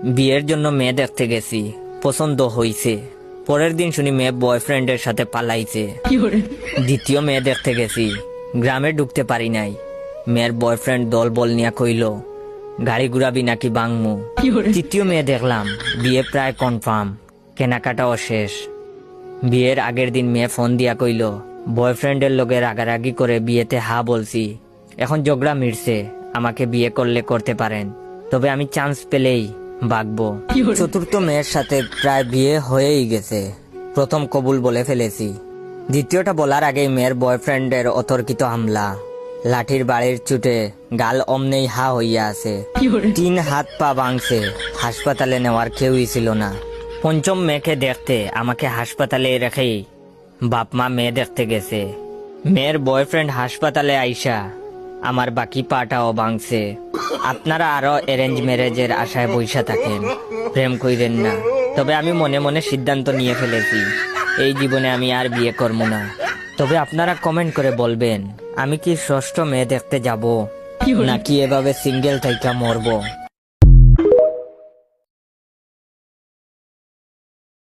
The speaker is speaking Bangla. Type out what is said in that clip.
বিয়ের জন্য মেয়ে দেখতে গেছি, পছন্দ হইছে। পরের দিন শুনি মেয়ে বয়ফ্রেন্ডের সাথে পালাইছে। দ্বিতীয় মেয়ে দেখতে গেছি, গ্রামে ঢুকতে পারি নাই। মেয়ের বয়ফ্রেন্ড দল বল নিয়া কইল গাড়ি ঘুরাবি নাকি বাংমু। তৃতীয় মেয়ে দেখলাম, বিয়ে প্রায় কনফার্ম, কেনাকাটাও শেষ। বিয়ের আগের দিন মেয়ে ফোন দিয়া কইল বয়ফ্রেন্ডের লগে রাগারাগি করে বিয়েতে হা বলছি, এখন ঝগড়া মিটছে, আমাকে বিয়ে করলে করতে পারেন, তবে আমি চান্স পেলেই বাগবো। চতুর্থ মেয়ের সাথে প্রায় বিয়ে হয়েই গেছে, প্রথম কবুল বলে ফেলেছি। দ্বিতীয়টা বলার আগেই মেয়ের বয়ফ্রেন্ডের অতর্কিত হামলা, লাঠির বাড়ির চুটে গাল অমনেই হা হইয়া আছে, 3 হাত পা ভাঙছে, হাসপাতালে নেওয়ার কেউই ছিল না। পঞ্চম মেয়েকে দেখতে আমাকে হাসপাতালে রেখেই বাপ মা মেয়ে দেখতে গেছে। মেয়ের বয়ফ্রেন্ড হাসপাতালে আইসা আমার বাকি পাটাও ভাঙছে। আপনারা আরো অ্যারেঞ্জ ম্যারেজের আশায় বইসা থাকেন, প্রেম কইরেন না। তবে আমি মনে মনে সিদ্ধান্ত নিয়ে ফেলেছি, এই জীবনে আমি আর বিয়ে করব না। তবে আপনারা কমেন্ট করে বলবেন আমি কি ষষ্ঠ মেয়ে দেখতে যাব নাকি এভাবে সিঙ্গেল থাইকা মরবো।